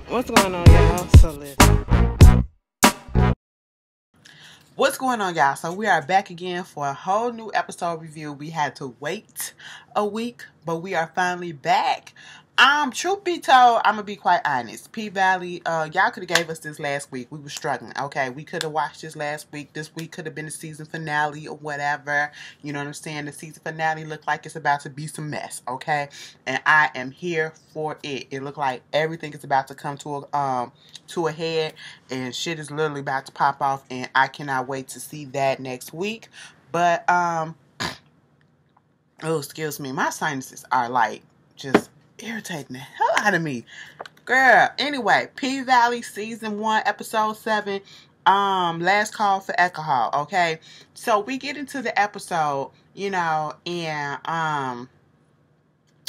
What's going on, y'all? So listen. What's going on, y'all? So we are back again for a whole new episode review. We had to wait a week, but we are finally back. Truth be told, I'm gonna be quite honest. P Valley, y'all could have gave us this last week. We were struggling. Okay, we could have watched this last week. This week could have been the season finale or whatever. You know what I'm saying? The season finale looked like it's about to be some mess. Okay, and I am here for it. It looked like everything is about to come to a head, and shit is literally about to pop off, and I cannot wait to see that next week. But oh, excuse me, my sinuses are like just irritating the hell out of me, girl. Anyway, P Valley season 1 episode 7, last call for alcohol. Okay, so we get into the episode, and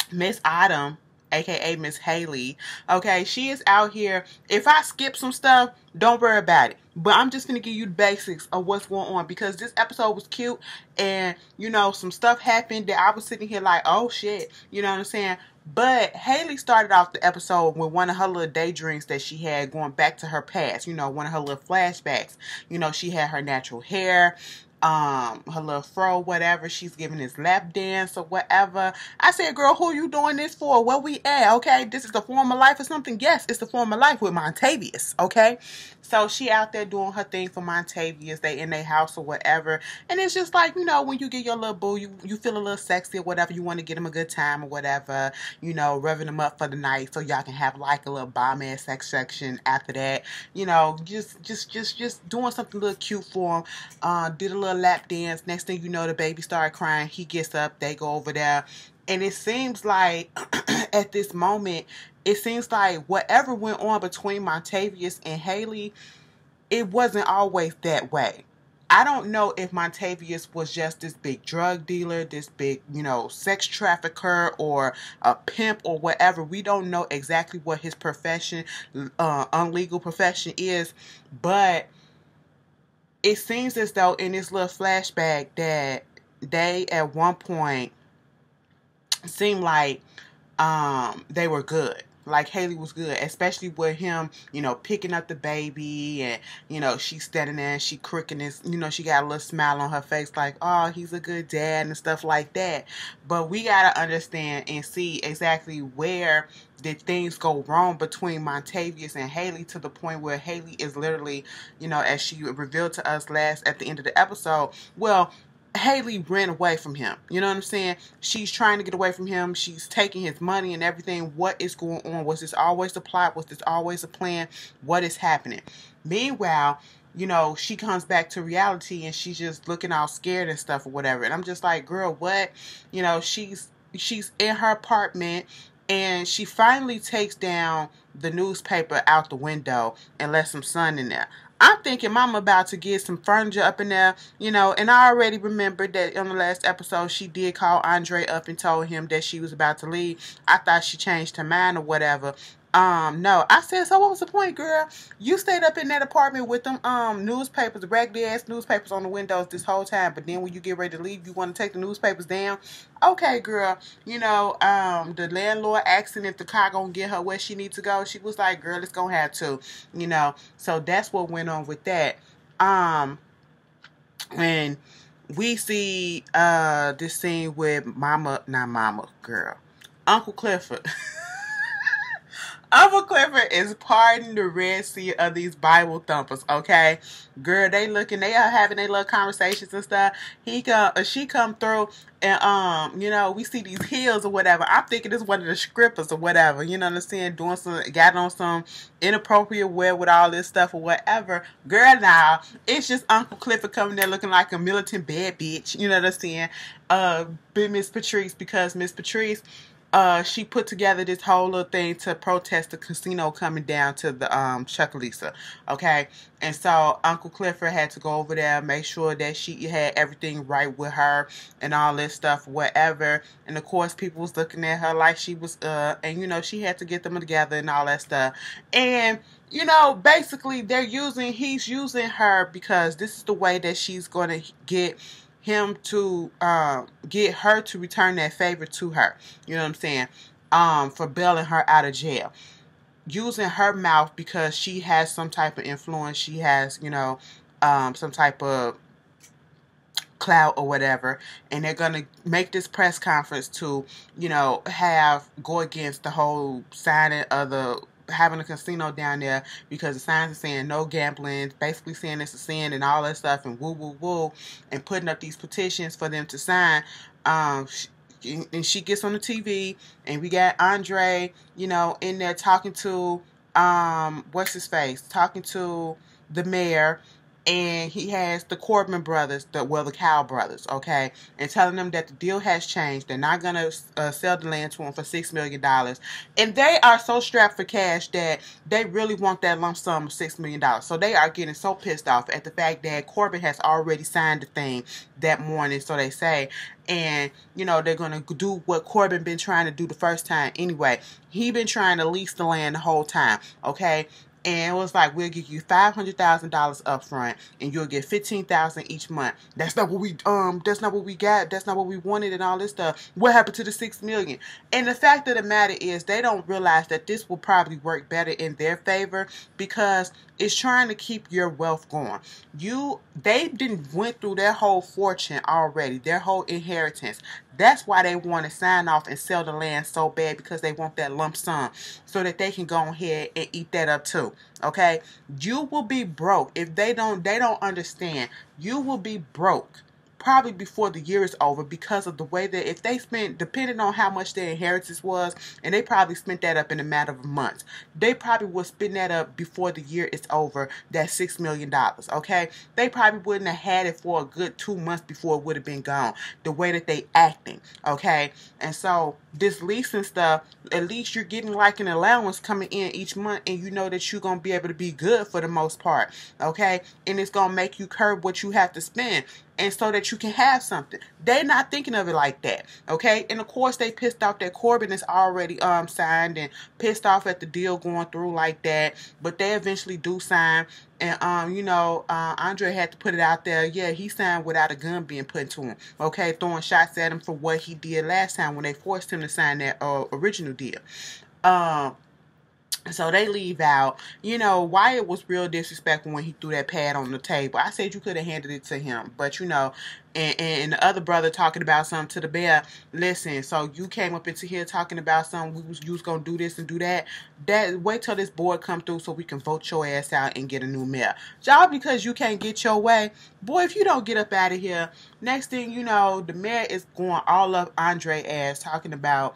Miss Autumn, aka Miss Haley, okay, she is out here. If I skip some stuff, don't worry about it. But I'm just gonna give you the basics of what's going on, because this episode was cute, and some stuff happened that I was sitting here like, oh shit, you know what I'm saying? But Haley started off the episode with one of her little daydreams that she had going back to her past, one of her little flashbacks. She had her natural hair, her little fro, whatever. She's giving this lap dance or whatever. I said, girl, who you doing this for? Where we at? Okay, this is the form of life or something? Yes, it's the form of life with Montavious. Okay, so she out there doing her thing for Montavious. They in their house or whatever, and it's just like, when you get your little boo, you feel a little sexy or whatever. You want to get him a good time or whatever, revving him up for the night so y'all can have like a little bomb ass sex section after that. Just doing something a little cute for him. Did a little lap dance. Next thing you know, the baby started crying. He gets up. They go over there. And it seems like at this moment, it seems like whatever went on between Montavious and Haley, it wasn't always that way. I don't know if Montavious was just this big drug dealer, this big, sex trafficker, or a pimp or whatever. We don't know exactly what his profession, unlegal profession is, but it seems as though in this little flashback that they at one point seemed like they were good. Like Haley was good, especially with him, picking up the baby, and, she's standing there and she crooking this, she got a little smile on her face like, oh, he's a good dad and stuff like that. But we got to understand and see exactly where did things go wrong between Montavious and Haley, to the point where Haley is literally, as she revealed to us last at the end of the episode, well, Haley ran away from him. You know what I'm saying? She's trying to get away from him. She's taking his money and everything. What is going on? Was this always a plot? Was this always a plan? What is happening? Meanwhile, she comes back to reality and she's just looking all scared and stuff or whatever. And I'm just like, girl, what? She's in her apartment, and she finally takes down the newspaper out the window and lets some sun in there. I'm thinking Mama about to get some furniture up in there, and I already remembered that on the last episode she did call Andre up and told him that she was about to leave. I thought she changed her mind or whatever. No. I said, so what was the point, girl? You stayed up in that apartment with them newspapers, raggedy ass newspapers on the windows this whole time, but then when you get ready to leave, you want to take the newspapers down? Okay, girl. The landlord asking if the car gonna get her where she needs to go. She was like, girl, it's gonna have to, So that's what went on with that. And we see this scene with Uncle Clifford. Uncle Clifford is parting the Red Sea of these Bible thumpers, okay? Girl, they are having their little conversations and stuff. She come through, and we see these heels or whatever. I'm thinking it's one of the scrippers or whatever, you know what I'm saying? Got on some inappropriate wear with all this stuff or whatever. Girl, now, it's just Uncle Clifford coming there looking like a militant bad bitch, you know what I'm saying? Big Miss Patrice, because Miss Patrice, she put together this whole little thing to protest the casino coming down to the Chuckalisa, okay? And so Uncle Clifford had to go over there, make sure that she had everything right with her and all this stuff, whatever. And of course, people was looking at her like she was, and she had to get them together and all that stuff. And basically, he's using her because this is the way that she's going to get him to get her to return that favor to her. You know what I'm saying? For bailing her out of jail. using her mouth because she has some type of influence. She has, some type of clout or whatever, and they're gonna make this press conference to, have go against the whole signing of the having a casino down there, because the signs are saying no gambling, basically saying it's a sin and all that stuff, and woo woo woo, and putting up these petitions for them to sign. And she gets on the TV, and we got Andre, in there talking to what's his face, talking to the mayor, and he has the Corbin brothers, the Cow brothers, okay, and telling them that the deal has changed. They're not gonna sell the land to him for $6 million, and they are so strapped for cash that they really want that lump sum of $6 million. So they are getting so pissed off at the fact that Corbin has already signed the thing that morning, so they say, and they're gonna do what Corbin been trying to do the first time anyway. He been trying to lease the land the whole time, okay. And it was like, we'll give you $500,000 up front, and you'll get $15,000 each month. That's not what we That's not what we got. That's not what we wanted, and all this stuff. What happened to the $6 million? And the fact of the matter is, they don't realize that this will probably work better in their favor, because it's trying to keep your wealth going. They didn't went through their whole fortune already, their whole inheritance. That's why they want to sign off and sell the land so bad, because they want that lump sum so that they can go ahead and eat that up too. Okay? You will be broke if they don't understand. You will be broke probably before the year is over, because of the way that if they spent, depending on how much their inheritance was, and they probably spent that up in a matter of months, they probably will spend that up before the year is over, that $6 million, okay? They probably wouldn't have had it for a good 2 months before it would have been gone, the way that they acting, okay? And so this leasing stuff, at least you're getting like an allowance coming in each month, and you know that you're going to be able to be good for the most part, okay? And it's going to make you curb what you have to spend, and so that you can have something. They're not thinking of it like that, okay? And of course, they pissed off that Corbin is already signed, and pissed off at the deal going through like that. But they eventually do sign, and Andre had to put it out there. Yeah, he signed without a gun being put to him, okay? Throwing shots at him for what he did last time when they forced him to sign that original deal. So they leave out. Wyatt was real disrespectful when he threw that pad on the table. I said you could have handed it to him, but and the other brother talking about something to the bear. Listen, so you came up into here talking about something, you was gonna do this and do that. Wait till this board come through so we can vote your ass out and get a new mayor. Y'all, because you can't get your way, boy, if you don't get up out of here, next thing you know, the mayor is going all up Andre ass, talking about,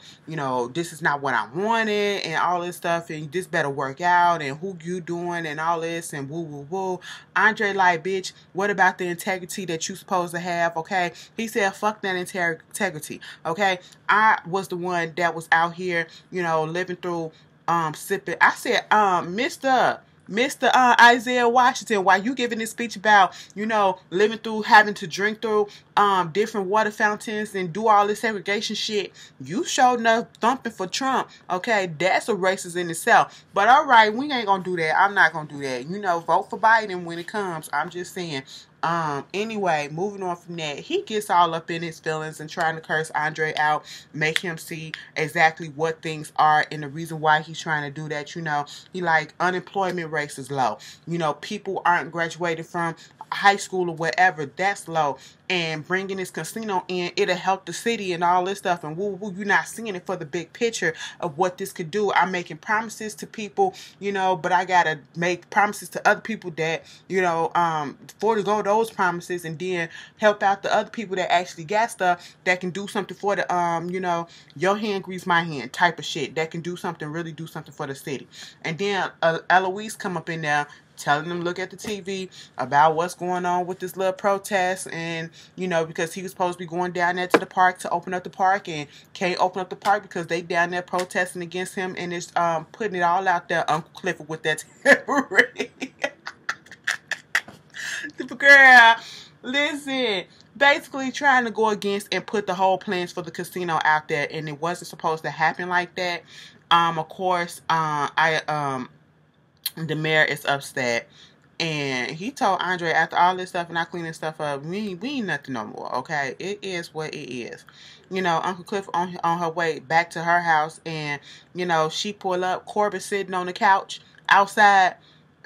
this is not what I wanted, and all this stuff, and this better work out, and who you doing, and all this, and woo woo woo. Andre like, bitch, what about the integrity that you supposed to have? Okay, he said, fuck that integrity. Okay, I was the one that was out here, living through, sipping. I said, Mr. Isaiah Washington, while you giving this speech about, living through, having to drink through different water fountains and do all this segregation shit, you showed enough thumping for Trump. Okay, that's a racist in itself. But all right, we ain't gonna do that. I'm not gonna do that. Vote for Biden when it comes. I'm just saying. Anyway, moving on from that, he gets all up in his feelings and trying to curse Andre out, make him see exactly what things are and the reason why he's trying to do that. He like, unemployment rate is low. People aren't graduated from high school or whatever, that's low. And bringing this casino in, it'll help the city and all this stuff. And woo woo, you're not seeing it for the big picture of what this could do. I'm making promises to people, but I gotta make promises to other people that, forego those promises and then help out the other people that actually got stuff that can do something for the, your hand grease my hand type of shit that can do something, really do something for the city. And then Eloise come up in there telling them, look at the TV about what's going on with this little protest, and because he was supposed to be going down there to the park to open up the park, and can't open up the park because they down there protesting against him, and it's putting it all out there, Uncle Clifford, with that tambourine. Girl, listen, basically trying to go against and put the whole plans for the casino out there, and it wasn't supposed to happen like that. Of course, the mayor is upset, And he told Andre, after all this stuff and I clean this stuff up, we ain't nothing no more, okay? It is what it is. You know, Uncle Cliff on her way back to her house, and, you know, she pull up, Corbin sitting on the couch outside,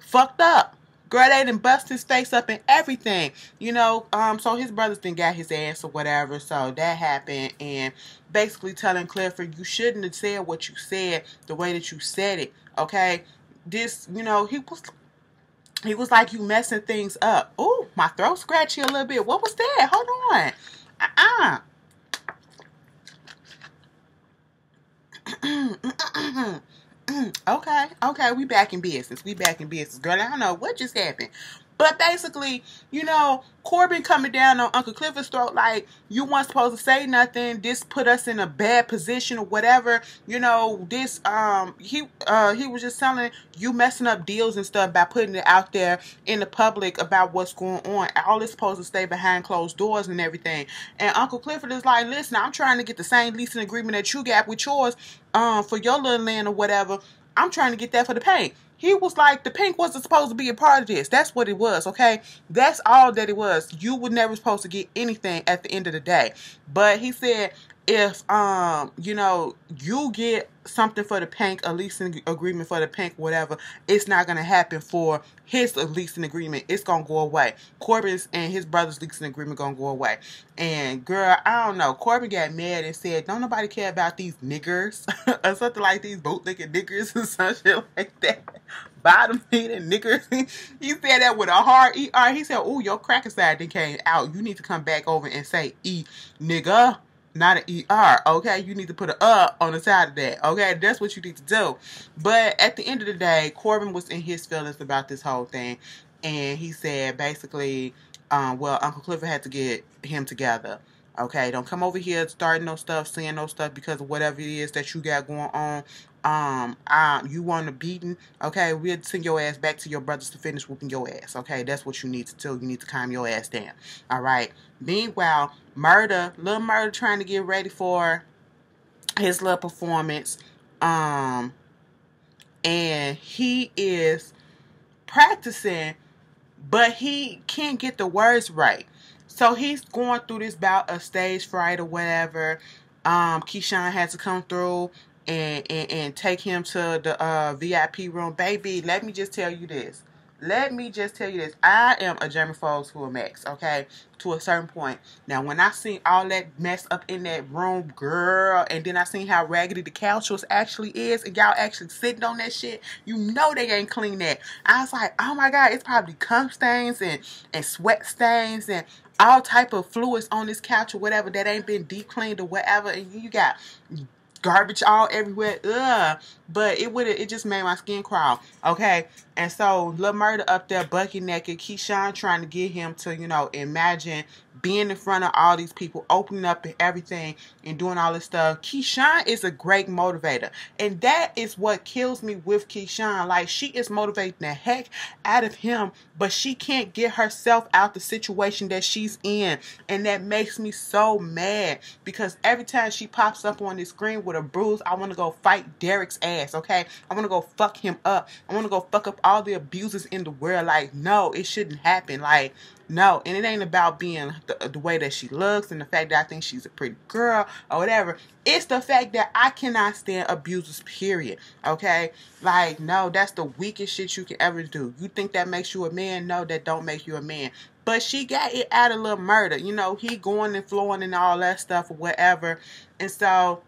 fucked up. Girl, they done bust his face up and everything. You know, so his brothers didn't got his ass or whatever, so that happened. And basically telling Clifford, you shouldn't have said what you said the way that you said it, okay? This, you know, he was like, you messing things up. Ooh, my throat scratchy a little bit. What was that? Hold on. Okay, we back in business. Girl, I don't know what just happened. But basically, you know, Corbin coming down on Uncle Clifford's throat like, you weren't supposed to say nothing. This put us in a bad position or whatever. You know, this, he was just telling you messing up deals and stuff by putting it out there in the public about what's going on. All is supposed to stay behind closed doors and everything. And Uncle Clifford is like, listen, I'm trying to get the same leasing agreement that you got with yours, for your little land or whatever. I'm trying to get that for the paint. He was like, the pink wasn't supposed to be a part of this. That's what it was, okay? That's all that it was. You were never supposed to get anything at the end of the day. But he said, if, you know, you get something for the pink, a leasing agreement for the pink, whatever, it's not going to happen for his leasing agreement. It's going to go away. Corbin's and his brother's leasing agreement going to go away. And, girl, I don't know. Corbin got mad and said, don't nobody care about these niggers or something like these bootlicking niggers or some shit like that. Bottom feeding niggers. He said that with a hard ER. He said, oh, your cracker side then came out. You need to come back over and say E, nigga. Not an ER, okay? You need to put an on the side of that, okay? That's what you need to do. But at the end of the day, Corbin was in his feelings about this whole thing. And he said, basically, well, Uncle Clifford had to get him together. Okay, don't come over here starting no stuff, saying no stuff because of whatever it is that you got going on. You want a beating, okay? We'll send your ass back to your brothers to finish whooping your ass, okay? That's what you need to do. You need to calm your ass down, all right? Meanwhile, Little Murder trying to get ready for his little performance, and he is practicing, but he can't get the words right. So he's going through this bout of stage fright or whatever. Keyshawn had to come through and take him to the VIP room. Baby, let me just tell you this. I am a germaphobe to a max, okay? To a certain point. Now, when I seen all that mess up in that room, girl, and then I seen how raggedy the couch actually is, and y'all actually sitting on that shit, you know they ain't clean that. I was like, oh my God, it's probably cum stains and sweat stains and all type of fluids on this couch or whatever that ain't been deep cleaned or whatever, and you got garbage all everywhere. Ugh. But it just made my skin crawl. Okay. And so Lil Murda up there bucket naked, Keyshawn trying to get him to, you know, imagine being in front of all these people, opening up and everything and doing all this stuff. Keyshawn is a great motivator. And that is what kills me with Keyshawn. Like, she is motivating the heck out of him, but she can't get herself out the situation that she's in. And that makes me so mad because every time she pops up on the screen with a bruise, I want to go fight Derek's ass, okay? I want to go fuck him up. I want to go fuck up all the abusers in the world. Like, no, it shouldn't happen. Like, no. And it ain't about being the way that she looks and the fact that I think she's a pretty girl or whatever. It's the fact that I cannot stand abusers, period. Okay? Like, no, that's the weakest shit you can ever do. You think that makes you a man? No, that don't make you a man. But she got it out of Lil Murda. You know, he going and flowing and all that stuff or whatever. And so,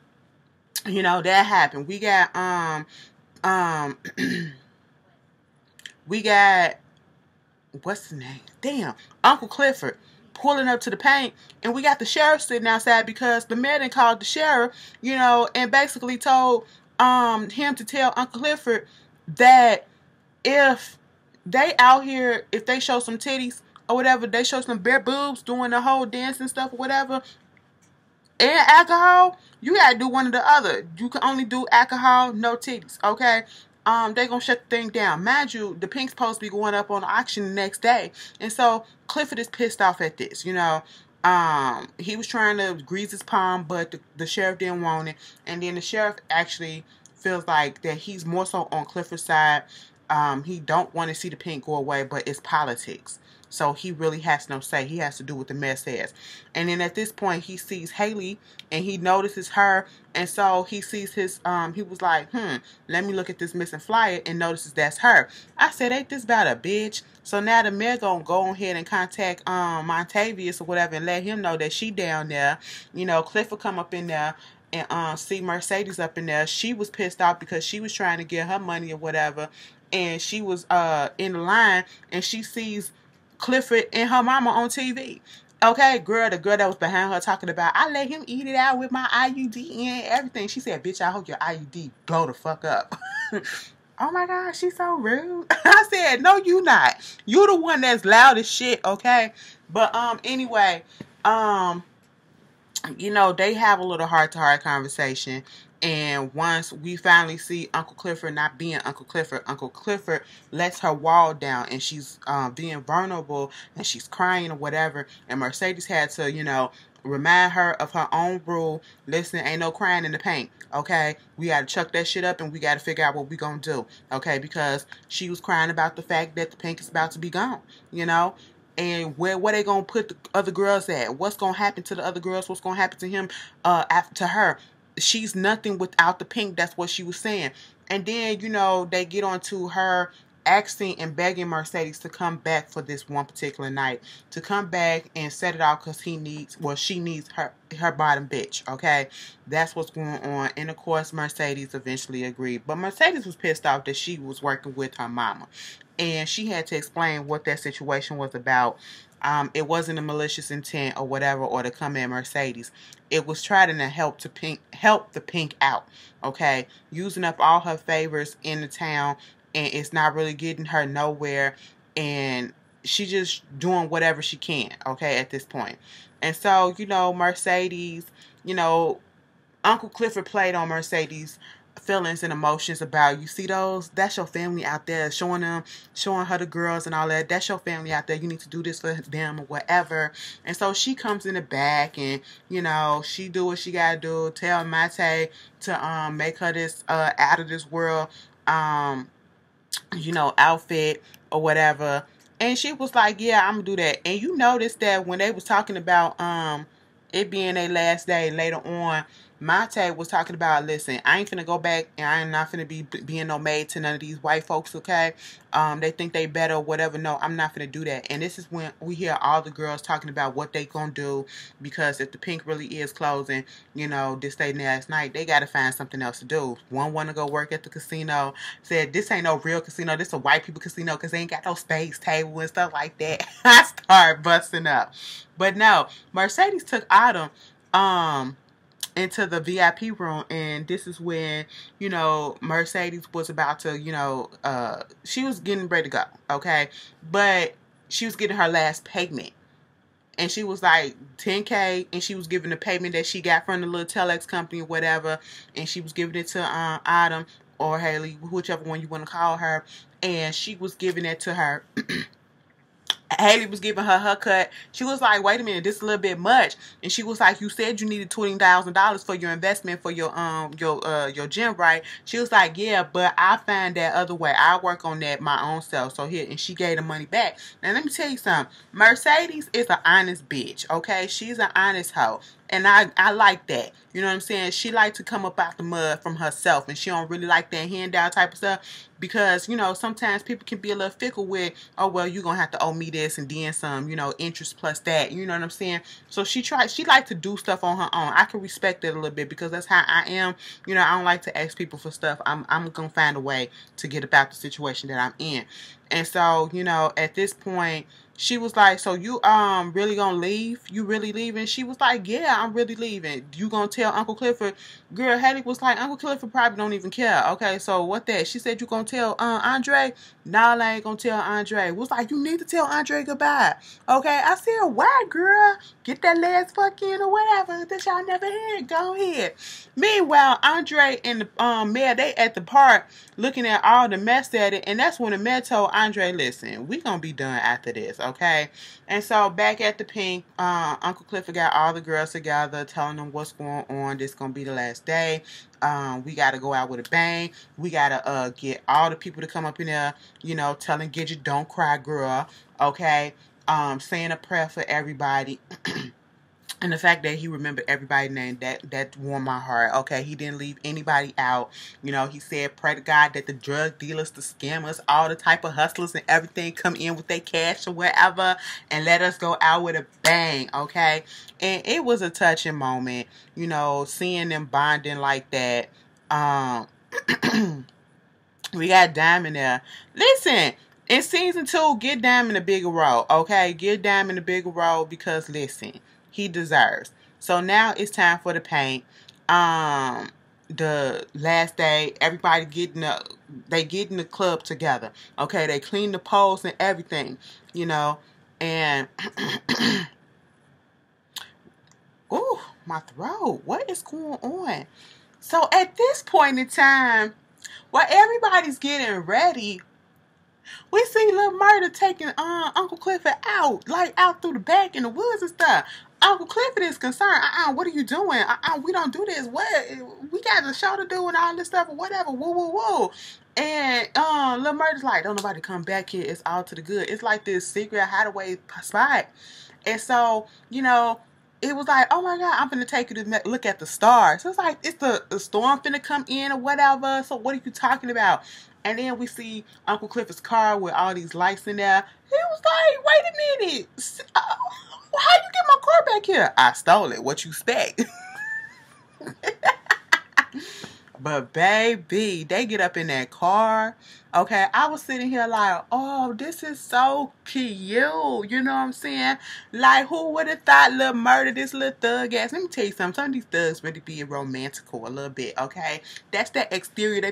you know, that happened. We got, we got, what's his name? Damn, Uncle Clifford pulling up to the paint, and we got the sheriff sitting outside because the mayor done called the sheriff, you know, and basically told him to tell Uncle Clifford that if they out here, if they show some titties or whatever, they show some bare boobs doing the whole dance and stuff or whatever, and alcohol, you gotta do one or the other. You can only do alcohol, no titties, okay? They gonna shut the thing down. Mind you, the pink's supposed to be going up on auction the next day. And so Clifford is pissed off at this, you know. He was trying to grease his palm, but the sheriff didn't want it. And then the sheriff actually feels like that he's more so on Clifford's side. he don't want to see the Pynk go away, but it's politics. So he really has no say. He has to do what the mayor says. And then at this point, he sees Haley and he notices her. And so he sees his, he was like, let me look at this missing flyer, and notices that's her. I said, ain't this about a bitch? So now the mayor gonna go ahead and contact Montavious or whatever and let him know that she down there. You know, Cliff will come up in there and see Mercedes up in there. She was pissed off because she was trying to get her money or whatever. And she was in the line and she sees Clifford and her mama on TV. Okay, girl, the girl that was behind her talking about, I let him eat it out with my IUD and everything. She said, bitch, I hope your IUD blow the fuck up. Oh my God, she's so rude. I said, no, you not. You the one that's loud as shit, okay? But anyway, you know, they have a little heart-to-heart conversation. And once we finally see Uncle Clifford not being Uncle Clifford lets her wall down and she's being vulnerable and she's crying or whatever. And Mercedes had to, you know, remind her of her own rule. Listen, ain't no crying in the paint, okay? We got to chuck that shit up and we got to figure out what we going to do, okay? Because she was crying about the fact that the Pynk is about to be gone, you know? And where they going to put the other girls at? What's going to happen to the other girls? What's going to happen to him, to her? She's nothing without the Pynk. That's what she was saying. And then, you know, they get on to her asking and begging Mercedes to come back for this one particular night. To come back and set it out because she needs her bottom bitch, okay? That's what's going on. And, of course, Mercedes eventually agreed. But Mercedes was pissed off that she was working with her mama. And she had to explain what that situation was about. It wasn't a malicious intent or whatever, or to come at Mercedes. It was trying to help the Pynk out, okay? Using up all her favors in the town, and it's not really getting her nowhere, and she's just doing whatever she can, okay, at this point. And so, you know, Mercedes, you know, Uncle Clifford played on Mercedes' feelings and emotions about, you see those? That's your family out there, showing her the girls and all that. That's your family out there. You need to do this for them or whatever. And so she comes in the back and, you know, she do what she gotta do. Tell Mate to make her this out of this world you know, outfit or whatever. And she was like, yeah, I'm gonna do that. And you noticed that when they was talking about it being their last day later on, Mate was talking about, listen, I ain't finna go back and I ain't not finna be being no maid to none of these white folks, okay? They think they better or whatever. No, I'm not finna do that. And this is when we hear all the girls talking about what they gonna do, because if the Pynk really is closing, you know, this day and last night, they gotta find something else to do. One wanna go work at the casino, said this ain't no real casino, this a white people casino because they ain't got no space table and stuff like that. I started busting up. But no, Mercedes took Autumn into the VIP room, and this is when, you know, Mercedes was about to, you know, she was getting ready to go, okay? But she was getting her last payment. And she was like $10K, and she was giving the payment that she got from the little telex company or whatever, and she was giving it to Autumn or Haley, whichever one you want to call her, and she was giving it to her. Haley was giving her cut. She was like, wait a minute, this is a little bit much. And she was like, you said you needed $20,000 for your investment for your gym, right? She was like, yeah, but I find that other way. I work on that my own self. So here, and she gave the money back. Now let me tell you something. Mercedes is an honest bitch, okay? She's an honest hoe. And I like that. You know what I'm saying? She like to come up out the mud from herself, and she don't really like that handout type of stuff, because, you know, sometimes people can be a little fickle with, oh, well, you're going to have to owe me this and then some, you know, interest plus that. You know what I'm saying? So she like to do stuff on her own. I can respect it a little bit because that's how I am. You know, I don't like to ask people for stuff. I'm going to find a way to get about the situation that I'm in. And so, you know, at this point, she was like, so you really gonna leave? You really leaving? She was like, yeah, I'm really leaving. You gonna tell Uncle Clifford? Girl, Hattie was like, Uncle Clifford probably don't even care. Okay, so what that? She said, you gonna tell Andre? No, I ain't gonna tell Andre. Was like, you need to tell Andre goodbye. Okay, I said, why, girl? Get that last fuck in or whatever that y'all never had. Go ahead. Meanwhile, Andre and the mayor, they at the park looking at all the mess at it, and that's when the mayor told Andre, listen, we gonna be done after this. okay? And so back at the Pink, Uncle Clifford got all the girls together, telling them what's going on. This gonna be the last day. We gotta go out with a bang. We gotta get all the people to come up in there, you know, telling Gidget, don't cry, girl, okay? Saying a prayer for everybody. And the fact that he remembered everybody's name, that warmed my heart. Okay, he didn't leave anybody out. You know, he said, pray to God that the drug dealers, the scammers, all the type of hustlers and everything come in with their cash or whatever and let us go out with a bang, okay? And it was a touching moment, you know, seeing them bonding like that. We got Diamond there. Listen, in season 2, get Diamond a bigger role, okay? Get Diamond a bigger role because, listen, he deserves. So now it's time for the paint. The last day, everybody getting the club together. Okay, they clean the poles and everything, you know. And ooh, my throat. What is going on? So at this point in time, while everybody's getting ready, we see Lil Murda taking Uncle Clifford out, like out through the back in the woods and stuff. Uncle Clifford is concerned. What are you doing? We don't do this. What? We got a show to do and all this stuff or whatever. Woo, woo, woo. And Lil Murda's like, don't nobody come back here. It's all to the good. It's like this secret hideaway spot. And so, you know, it was like, oh my God, I'm finna take you to look at the stars. So it's like, it's the storm finna come in or whatever. So what are you talking about? And then we see Uncle Clifford's car with all these lights in there. He was like, wait a minute. How you get my car back here? I stole it. What you expect? But baby, they get up in that car. Okay, I was sitting here like, oh, this is so cute. You know what I'm saying? Like, who would have thought Lil Murda, this little thug ass? Let me tell you something. Some of these thugs really be romantical a little bit, okay? That's that exterior. They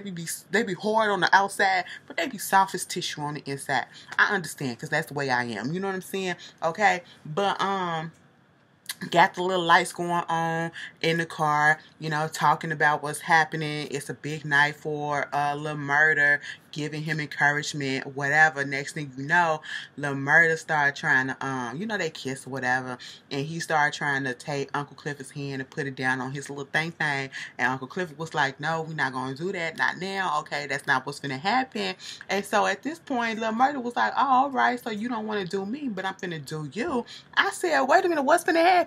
be hard on the outside, but they be soft as tissue on the inside. I understand, because that's the way I am. You know what I'm saying? Okay, but, got the little lights going on in the car, you know, talking about what's happening. It's a big night for Lil Murda, giving him encouragement, whatever. Next thing you know, Lil Murda started trying to, you know, they kiss or whatever, and he started trying to take Uncle Clifford's hand and put it down on his little thing, and Uncle Clifford was like, no, we're not going to do that, not now, okay, that's not what's going to happen. And so at this point, Lil Murda was like, oh, all right, so you don't want to do me, but I'm finna do you. I said, wait a minute, what's finna happen?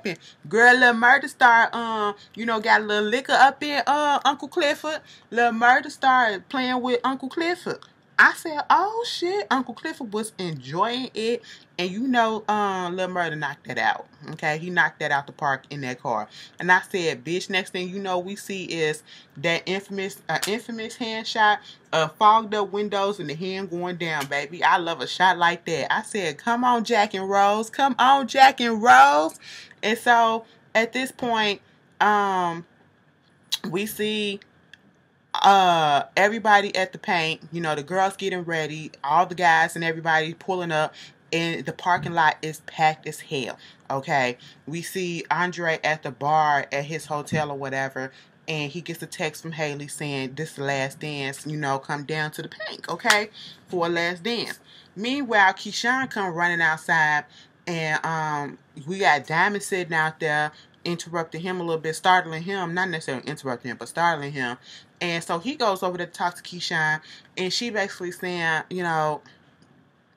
Girl, Lil Murda start, you know, got a little liquor up in Uncle Clifford. Lil Murda started playing with Uncle Clifford. I said, oh shit, Uncle Clifford was enjoying it. And you know, Lil Murda knocked that out. Okay, he knocked that out the park in that car. And I said, bitch, next thing you know, we see is that infamous hand shot, fogged up windows and the hand going down, baby. I love a shot like that. I said, come on, Jack and Rose. Come on, Jack and Rose. And so at this point, we see everybody at the paint, you know, the girls getting ready, all the guys and everybody pulling up, and the parking lot is packed as hell. Okay, we see Andre at the bar at his hotel or whatever, and he gets a text from Haley saying, this is the last dance, you know, come down to the Pink, okay, for a last dance. Meanwhile, Keyshawn come running outside, and we got Diamond sitting out there, interrupting him a little bit, startling him, not necessarily interrupting him, but startling him. And so he goes over to talk to Keyshawn, and she basically saying, you know,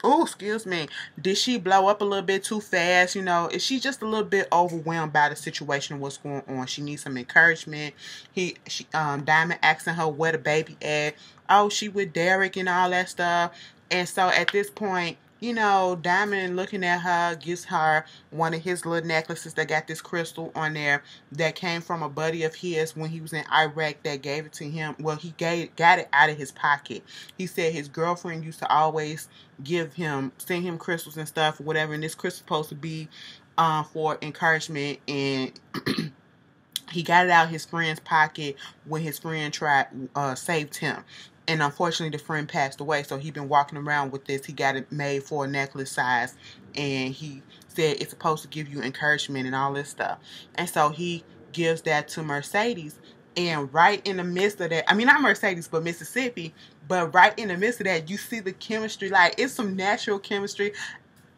oh, excuse me, did she blow up a little bit too fast? You know, is she just a little bit overwhelmed by the situation, what's going on? She needs some encouragement. Diamond asking her where the baby at. Oh, she with Derek and all that stuff. And so at this point, you know, Diamond looking at her, gives her one of his little necklaces that got this crystal on there that came from a buddy of his when he was in Iraq that gave it to him. Well, he got it out of his pocket. He said his girlfriend used to always send him crystals and stuff or whatever, and this crystal supposed to be for encouragement, and he got it out of his friend's pocket when his friend saved him. And unfortunately, the friend passed away, so he's been walking around with this. He got it made for a necklace size, and he said it's supposed to give you encouragement and all this stuff. And so he gives that to Mercedes, and right in the midst of that, I mean, not Mercedes, but Mississippi, but right in the midst of that, you see the chemistry. Like, it's some natural chemistry.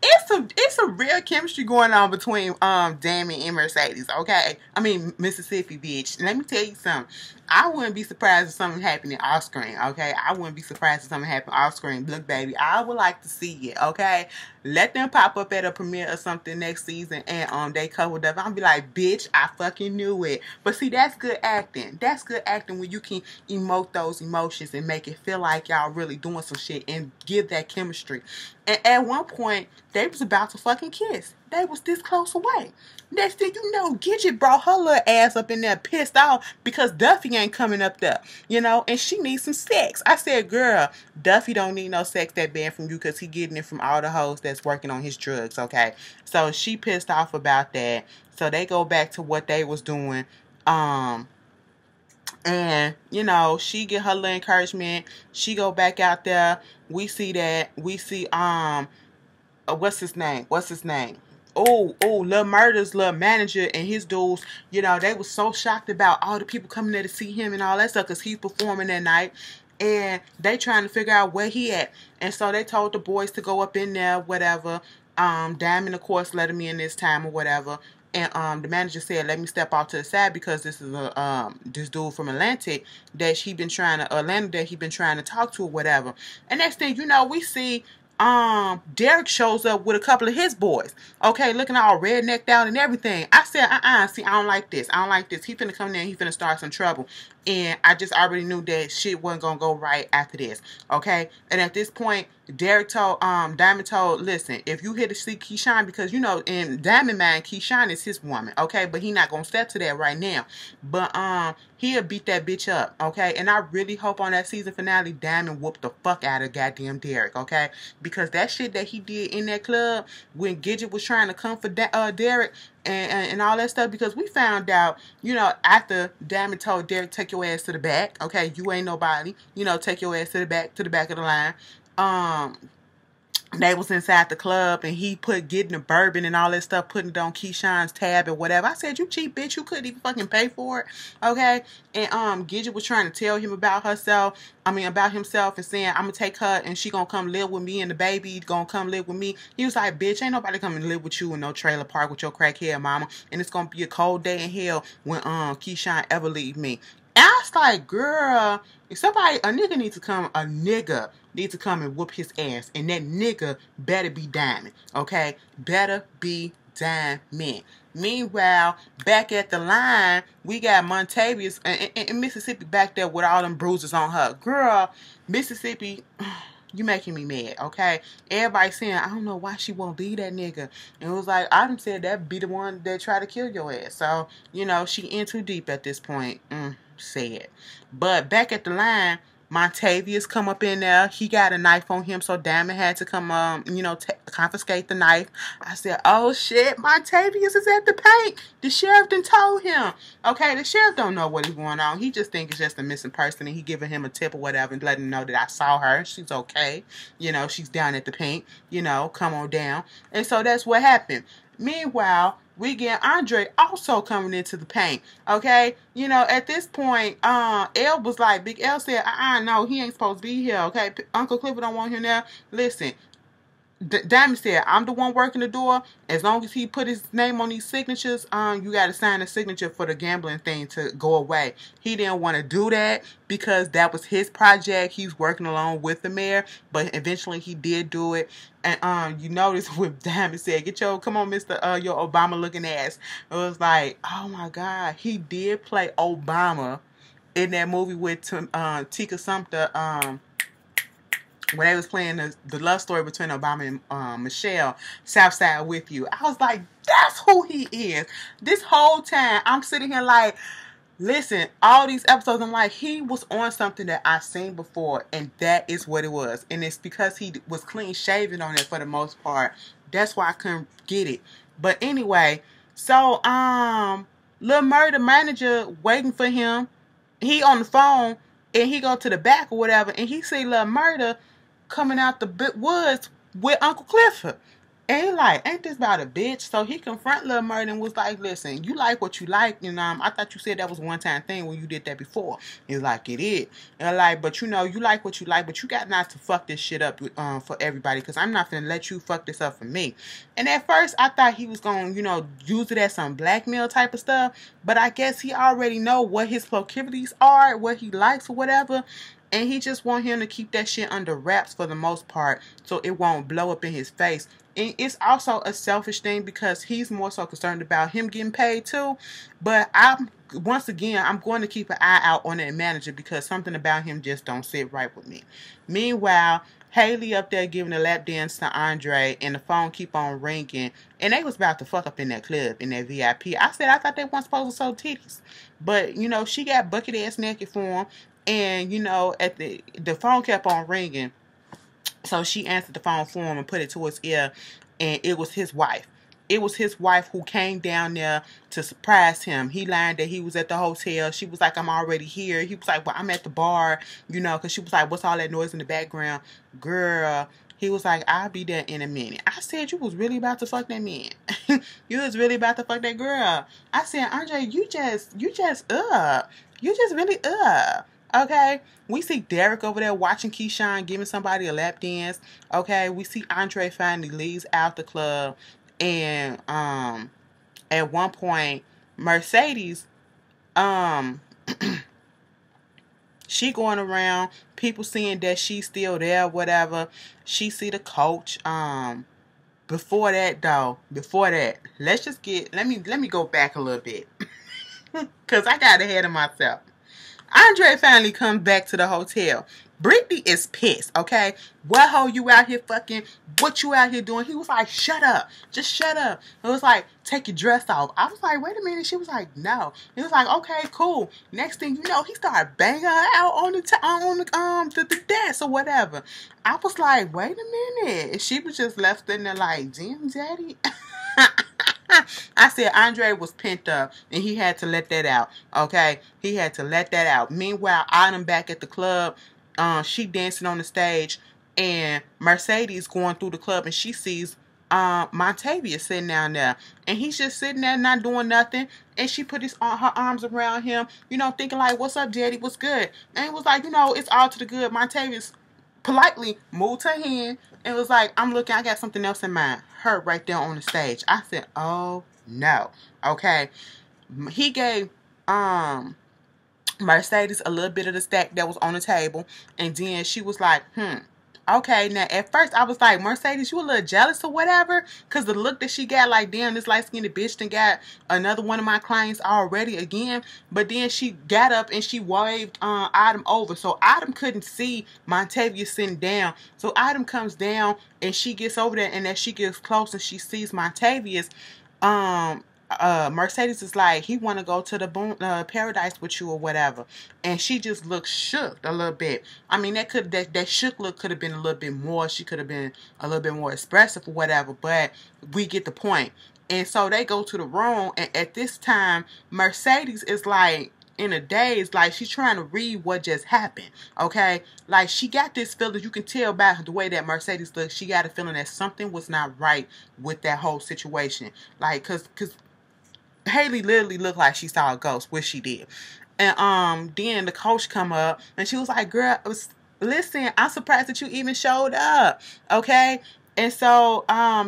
it's a real chemistry going on between Damon and Mercedes, okay? I mean Mississippi, bitch. Let me tell you something. I wouldn't be surprised if something happened off screen, okay? I wouldn't be surprised if something happened off screen. Look, baby, I would like to see it, okay? Let them pop up at a premiere or something next season and they coupled up. I'll be like, bitch, I fucking knew it. But see, that's good acting. That's good acting when you can emote those emotions and make it feel like y'all really doing some shit and give that chemistry. And at one point, they was about to fucking kiss. They was this close away. Next thing you know, Gidget brought her little ass up in there pissed off because Duffy ain't coming up there, you know, and she needs some sex. I said, girl, Duffy don't need no sex that bad from you because he getting it from all the hoes that's working on his drugs, okay? So she pissed off about that. So they go back to what they was doing. And, you know, she get her little encouragement. She go back out there. We see that. We see, what's his name? Lil Murder's little manager and his dudes, you know, they was so shocked about all the people coming there to see him and all that stuff because he's performing that night. And they trying to figure out where he at. And so they told the boys to go up in there, whatever. Diamond, of course, let him in this time or whatever. And the manager said, let me step off to the side because this is a this dude from Atlantic that he been trying to talk to or whatever. And next thing you know, we see Derek shows up with a couple of his boys. Okay, looking all rednecked out and everything. I said, see, I don't like this. I don't like this. He finna come in and he finna start some trouble. And I just already knew that shit wasn't gonna go right after this. Okay? And at this point, Derek told, Diamond told, listen, if you here to see Keyshawn, because you know, in Diamond mind, Keyshawn is his woman, okay? But he not gonna step to that right now. But he'll beat that bitch up, okay? And I really hope on that season finale, Diamond whooped the fuck out of goddamn Derek, okay? Because that shit that he did in that club when Gidget was trying to come for Derek and all that stuff, because we found out, you know, after Diamond told Derek, take your ass to the back, okay? You ain't nobody, you know, take your ass to the back of the line. They was inside the club and he getting the bourbon and all that stuff, putting it on Keyshawn's tab and whatever. I said, you cheap bitch, you couldn't even fucking pay for it. Okay? And Gidget was trying to tell him about himself and saying, I'm gonna take her and she gonna come live with me and the baby gonna come live with me. He was like, bitch, ain't nobody coming to live with you in no trailer park with your crackhead mama. And it's gonna be a cold day in hell when Keyshawn ever leave me. And I was like, girl, if a nigga needs to come and whoop his ass. And that nigga better be Diamond, okay? Better be Diamond. Meanwhile, back at the line, we got Montavious and Mississippi back there with all them bruises on her. Girl, Mississippi, you making me mad, okay? Everybody saying, I don't know why she won't leave that nigga. And it was like, I done said that be the one that tried to kill your ass. So, you know, she in too deep at this point. Sad. But back at the line, Montavious come up in there. He got a knife on him, so Diamond had to come, confiscate the knife. I said, oh shit, Montavious is at the paint. The sheriff done told him. Okay, the sheriff don't know what is going on. He just think it's just a missing person, and he giving him a tip or whatever and letting him know that I saw her. She's okay. You know, she's down at the paint. You know, come on down. And so that's what happened. Meanwhile, we get Andre also coming into the paint, okay? You know, at this point, L was like, Big L said, no, he ain't supposed to be here, okay? Uncle Clifford don't want him there. Listen, Diamond said, I'm the one working the door. As long as he put his name on these signatures, you got to sign a signature for the gambling thing to go away. He didn't want to do that because that was his project. He's working along with the mayor, but eventually he did do it. And you notice what Diamond said, come on, Mr. Your Obama looking ass. It was like, oh my God, he did play Obama in that movie with Tika Sumpter, when they was playing the love story between Obama and Michelle, Southside With You. I was like, that's who he is. This whole time, I'm sitting here like, listen, all these episodes, I'm like, he was on something that I've seen before, and that is what it was. And it's because he was clean shaven on it for the most part. That's why I couldn't get it. But anyway, so, Lil Murder manager waiting for him. He on the phone, and he go to the back or whatever, and he see Lil Murder coming out the woods with Uncle Clifford. And he like, ain't this about a bitch? So he confront Lil Murda and was like, listen, you like what you like, and I thought you said that was a one-time thing when you did that before. He's like, it is. And like, but you know, you like what you like, but you got not to fuck this shit up for everybody, because I'm not gonna let you fuck this up for me. And at first, I thought he was gonna, you know, use it as some blackmail type of stuff, but I guess he already know what his proclivities are, what he likes or whatever. And he just want him to keep that shit under wraps for the most part, so it won't blow up in his face. And it's also a selfish thing because he's more so concerned about him getting paid too. But once again, I'm going to keep an eye out on that manager because something about him just don't sit right with me. Meanwhile, Haley up there giving a lap dance to Andre, and the phone keep on ringing, and they was about to fuck up in that club, in that VIP. I thought they weren't supposed to show titties, but you know, she got bucket ass naked for him. And, you know, at the phone kept on ringing. So she answered the phone for him and put it to his ear. And it was his wife. It was his wife who came down there to surprise him. He learned that he was at the hotel. She was like, I'm already here. He was like, well, I'm at the bar, you know, because she was like, what's all that noise in the background? Girl. He was like, I'll be there in a minute. I said, you was really about to fuck that man. You was really about to fuck that girl. I said, Andre, you just really okay, we see Derek over there watching Keyshawn giving somebody a lap dance. Okay, we see Andre finally leaves out the club, and at one point Mercedes she going around, people seeing that she's still there, whatever. She see the coach. Before that, let me go back a little bit, cause I got ahead of myself. Andre finally comes back to the hotel. Brittany is pissed, okay? What hoe you out here fucking? What you out here doing? He was like, shut up. Just shut up. It was like, take your dress off. I was like, wait a minute. She was like, no. He was like, okay, cool. Next thing you know, he started banging her out on the desk or whatever. I was like, wait a minute. And she was just left in there like, damn, daddy. I said Andre was pent up and he had to let that out. Okay, he had to let that out. Meanwhile, Autumn back at the club, she dancing on the stage, and Mercedes going through the club, and she sees Montavia sitting down there, and he's just sitting there not doing nothing. And she put her arms around him, you know, thinking like, "What's up, Daddy? What's good?" And it was like, you know, it's all to the good. Montavia's politely moved her hand and was like, I'm looking, I got something else in mind. Her right there on the stage. I said, oh no. Okay. He gave Mercedes a little bit of the stack that was on the table, and then she was like, okay. Now at first I was like, Mercedes, you a little jealous or whatever, because the look that she got, like, damn, this light-skinned bitch done got another one of my clients already again. But then she got up and she waved Autumn over, so Autumn couldn't see Montavia sitting down. So Autumn comes down and she gets over there, and as she gets close and she sees Montavia's, Mercedes is like, he want to go to the paradise with you or whatever. And she just looks shook a little bit. I mean, that shook look could have been a little bit more. She could have been a little bit more expressive or whatever, but we get the point. And so they go to the room, and at this time, Mercedes is like in a daze, like she's trying to read what just happened. Okay, like she got this feeling, you can tell by the way that Mercedes looks, she got a feeling that something was not right with that whole situation. Like, cause Haley literally looked like she saw a ghost, which she did. And then the coach come up and she was like, girl, listen, I'm surprised that you even showed up. Okay? And so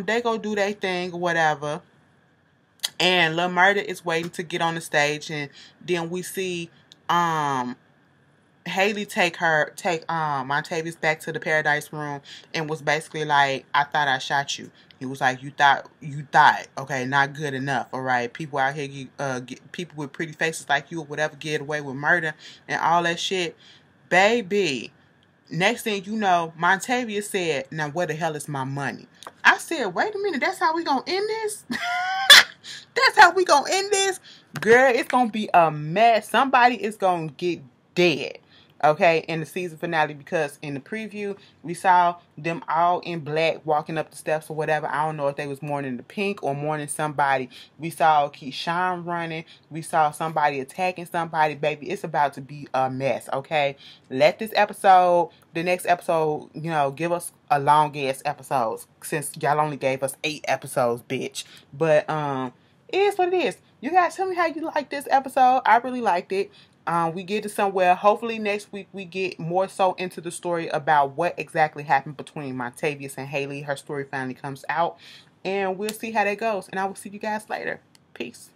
they go do their thing or whatever. And Lil Murda is waiting to get on the stage, and then we see Haley take Montavious back to the Paradise Room and was basically like, I thought I shot you. He was like, you thought, okay, not good enough, all right? People out here, people with pretty faces like you or whatever get away with murder and all that shit. Baby, next thing you know, Montavia said, now where the hell is my money? I said, wait a minute, that's how we gonna end this? That's how we gonna end this? Girl, it's gonna be a mess. Somebody is gonna get dead. okay, in the season finale, because in the preview we saw them all in black walking up the steps or whatever. I don't know if they was mourning the Pink or mourning somebody. We saw Keyshawn running. We saw somebody attacking somebody. Baby, it's about to be a mess, okay? Let this episode, the next episode, you know, give us a long ass episodes, since y'all only gave us 8 episodes, bitch. But it is what it is. You guys tell me how you like this episode. I really liked it. We get to somewhere. Hopefully next week we get more so into the story about what exactly happened between Montavious and Haley. Her story finally comes out, and we'll see how that goes. And I will see you guys later. Peace.